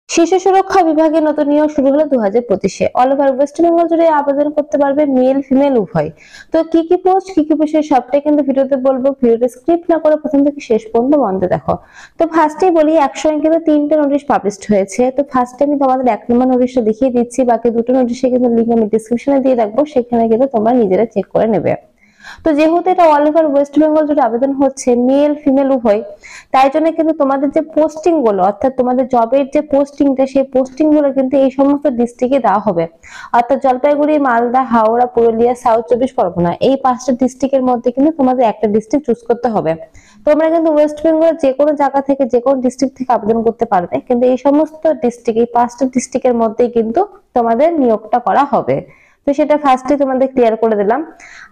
শিশু সুরক্ষা বিভাগে নতুন নিয়োগ শুরু হলো 2025-এ। অল ওভার ওয়েস্ট বেঙ্গল জুড়ে আবেদন করতে পারবে মেল ফিমেল উভয়। তো কি কি পোস্ট, কি কি বিষয় সবটাই কিন্তু ভিডিওতে বলবো। ভিডিওটা স্ক্রিপ্ট না করে প্রথম থেকে শেষ পর্যন্ত বন্ধ দেখো। তো ফার্স্টেই বলি, একসঙ্গে কিন্তু 3টে নোটিশ পাবলিশড হয়েছে। তো ফার্স্টে আমি তোমাদের 1 নম্বর নোটিশটা দেখিয়ে দিচ্ছি, বাকি দুটো নোটিশে কিন্তু লিংক আমি ডেসক্রিপশনে দিয়ে রাখবো, সেখানে কিন্তু তোমরা নিজেরা চেক করে নেবে। তো যেহেতু এটা অল ওভার ওয়েস্ট বেঙ্গল জুড়ে আবেদন হচ্ছে মেল ফিমেল উভয়, তাই জন্য কিন্তু তোমাদের যে পোস্টিং গুলো, অর্থাৎ তোমাদের জবের যে পোস্টিংটা, সেই পোস্টিং গুলো কিন্তু এই সমস্ত ডিস্ট্রিক্টে দেওয়া হবে। অর্থাৎ জলপাইগুড়ি, মালদা, হাওড়া, পুরুলিয়া, সাউথ 24 পরগনা, এই 5টা ডিস্ট্রিক্টের মধ্যে কিন্তু তোমাদের একটা ডিস্ট্রিক্ট চুজ করতে হবে। তোমরা কিন্তু ওয়েস্ট বেঙ্গল যে কোনো জায়গা থেকে, যে কোনো ডিস্ট্রিক্ট থেকে আবেদন করতে পারবে, কিন্তু এই সমস্ত ডিস্ট্রিক্ট, এই 5টা ডিস্ট্রিক্টের মধ্যেই কিন্তু তোমাদের নিয়োগটা করা হবে। তো সেটা ফার্স্টে তোমাদের ক্লিয়ার করে দিলাম।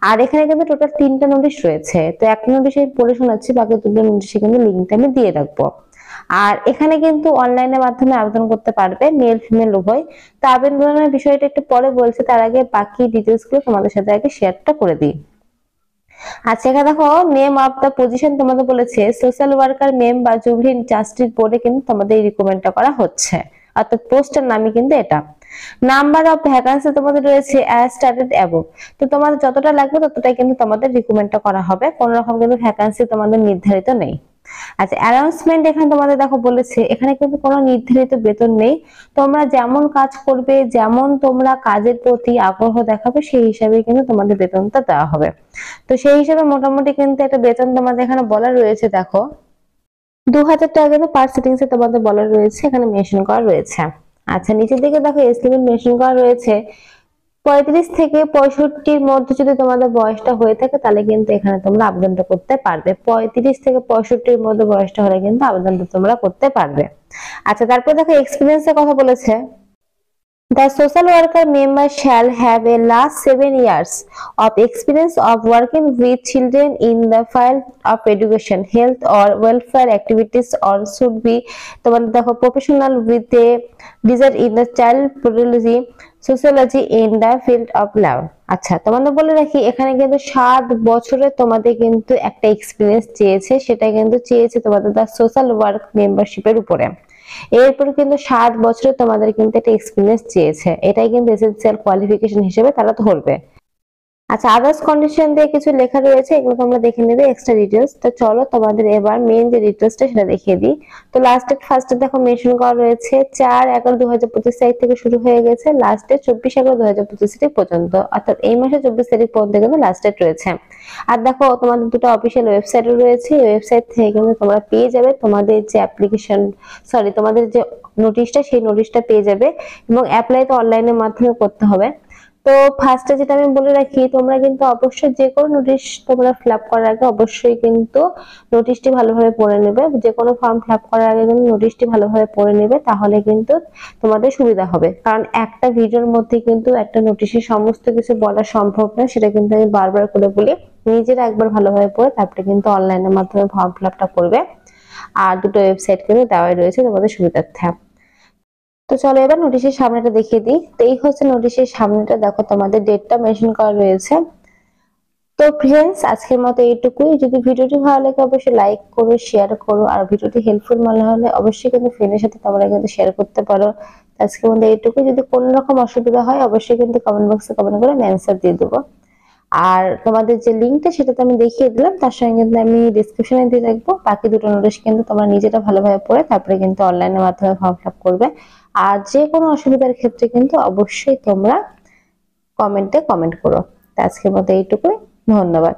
আর এখানে কিন্তু টোটাল 3টা নোটিশ রয়েছে। তো একটা নোটিশে পড়ে শোনাচ্ছি, বাকি দুটো নোটিশে কিন্তু লিঙ্কটা আমি দিয়ে রাখবো। আর এখানে কিন্তু অনলাইনের মাধ্যমে আবেদন করতে পারবে মেল ফিমেল উভয়। তো আবেদনের বিষয়টা একটু পরে বলছি, তার আগে বাকি ডিটেলস গুলো তোমাদের সাথে আগে শেয়ারটা করে দিই। আচ্ছা, এখানে দেখো নেম অফ দা পজিশন তোমাদের বলেছে সোশ্যাল ওয়ার্কার মেম বা জুভেনাইল জাস্টিস বোর্ডে কিন্তু তোমাদের এই রিকমেন্ডটা করা হচ্ছে, অর্থাৎ পোস্টের নামই কিন্তু এটা। নাম্বার অফ ভ্যাকান্সি তোমাদের রয়েছে অ্যাজ স্টার্টেড অ্যাবভ। তো তোমাদের যতটা লাগবে ততটাই কিন্তু তোমাদের রিকমেন্ডটা করা হবে, কোনো রকম কিন্তু ভ্যাকান্সি তোমাদের নির্ধারিত নেই। আচ্ছা, অ্যানাউন্সমেন্ট এখানে তোমাদের দেখো বলেছে, এখানে কিন্তু কোনো নির্ধারিত বেতন নেই। তোমরা যেমন কাজ করবে, যেমন তোমরা কাজের প্রতি আগ্রহ দেখাবে, সেই হিসাবে কিন্তু তোমাদের বেতনটা দেওয়া হবে। তো সেই হিসাবে মোটামুটি কিন্তু একটা বেতন তোমাদের এখানে বলা রয়েছে, দেখো 2000 টাকা কিন্তু পার সিটিংস এ তোমাদের বলা রয়েছে, এখানে মেনশন করা রয়েছে। আচ্ছা, নিচের দিকে দেখো এজ লিমিট মেনশন করা রয়েছে। 35 থেকে 65-র মধ্যে যদি তোমাদের বয়সটা হয়ে থাকে, তাহলে কিন্তু এখানে তোমরা আবেদনটা করতে পারবে। 35 থেকে 65-র মধ্যে বয়সটা হলে কিন্তু আবেদনটা তোমরা করতে পারবে। আচ্ছা, তারপর দেখো এক্সপিরিয়েন্সের কথা বলেছে। The social worker member shall have a last 7 years of experience of working with children in the field of education, health or welfare activities, or should be তোমাদের দেখো professional with a desire in the child pedagogy, sociology in the field of law। আচ্ছা, তোমাদের বলে রাখি, এখানে কিন্তু 7 বছরের তোমাদের কিন্তু একটা এক্সপিরিয়েন্স চেয়েছে, সেটা কিন্তু চেয়েছে তোমাদের দা সোশ্যাল ওয়ার্ক মেম্বারশিপের উপরে। এরপর কিন্তু 7 বছরে তোমাদের কিন্তু একটা এক্সপিরিয়েন্স চেয়েছে, এটাই কিন্তু এসেনশিয়াল কোয়ালিফিকেশন হিসেবে তারা ধরবে। আচ্ছা, আদার্স কন্ডিশন দিয়ে কিছু লেখা রয়েছে, এগুলো তোমরা দেখে নেবে এক্সট্রা ডিটেইলস। তো চলো তোমাদের এবার মেইন যে ডিটেইলসটা সেটা দেখিয়ে দিই। তো লাস্ট ডেট ফার্স্টে দেখো মেনশন করা রয়েছে 4/11/2025 তারিখ থেকে শুরু হয়ে গেছে, লাস্ট ডেট 24/11/2025 তারিখ পর্যন্ত, অর্থাৎ এই মাসে 24 তারিখ পর্যন্ত কিন্তু লাস্ট ডেট রয়েছে। আর দেখো তোমাদের দুটো অফিসিয়াল ওয়েবসাইটও রয়েছে, এই ওয়েবসাইট থেকে কিন্তু তোমরা পেয়ে যাবে তোমাদের যে অ্যাপ্লিকেশন, সরি তোমাদের যে নোটিশটা, সেই নোটিশটা পেয়ে যাবে, এবং অ্যাপ্লাই তো অনলাইনের মাধ্যমে করতে হবে। তো ফার্স্টে যেটা আমি বলে রাখি, তোমরা কিন্তু অবশ্যই যে কোনো নোটিশ তোমরা ফিল আপ করার আগে অবশ্যই কিন্তু নোটিশটি ভালোভাবে পড়ে নেবে। যে কোনো ফর্ম ফিল আপ করার আগে কিন্তু নোটিশটি ভালোভাবে পড়ে নেবে, তাহলে কিন্তু তোমাদের সুবিধা হবে। কারণ একটা ভিডিওর মধ্যে কিন্তু একটা নোটিশের সমস্ত কিছু বলা সম্ভব না, সেটা কিন্তু আমি বারবার করে বলি। নিজেরা একবার ভালোভাবে পড়ে তারপরে কিন্তু অনলাইনের মাধ্যমে ফর্ম ফিল আপটা করবে। আর দুটো ওয়েবসাইট কিন্তু দেওয়াই রয়েছে তোমাদের সুবিধার্থে। তো চলো এবার নোটিশের সামনেটা দেখিয়ে দিই। তো এই হচ্ছে নোটিশের সামনেটা, দেখো তোমাদের ডেটটা মেনশন করা রয়েছে। তো ফ্রেন্ডস, আজকের মতো এইটুকুই। যদি ভিডিওটি ভালো লাগে অবশ্যই লাইক করো, শেয়ার করো, আর ভিডিওটি হেল্পফুল মনে হলে অবশ্যই কিন্তু ফ্রেন্ডের সাথে তোমরা কিন্তু শেয়ার করতে পারো। আজকের মতো এইটুকুই। যদি কোনো রকম অসুবিধা হয় অবশ্যই কিন্তু কমেন্ট বক্সে কমেন্ট করে আমি অ্যান্সার দিয়ে দেবো। আর তোমাদের যে লিঙ্কটা সেটা তো আমি দেখিয়ে দিলাম, তার সঙ্গে কিন্তু আমি ডেসক্রিপশনে দিয়ে রাখবো। বাকি দুটো নোটিশ কিন্তু তোমরা নিজেরা ভালোভাবে পড়ে তারপরে কিন্তু অনলাইনের মাধ্যমে ফর্ম ফিল আপ করবে। আর যে কোনো অসুবিধার ক্ষেত্রে কিন্তু অবশ্যই তোমরা কমেন্টে কমেন্ট করো। আজকের মতো এইটুকুই, ধন্যবাদ।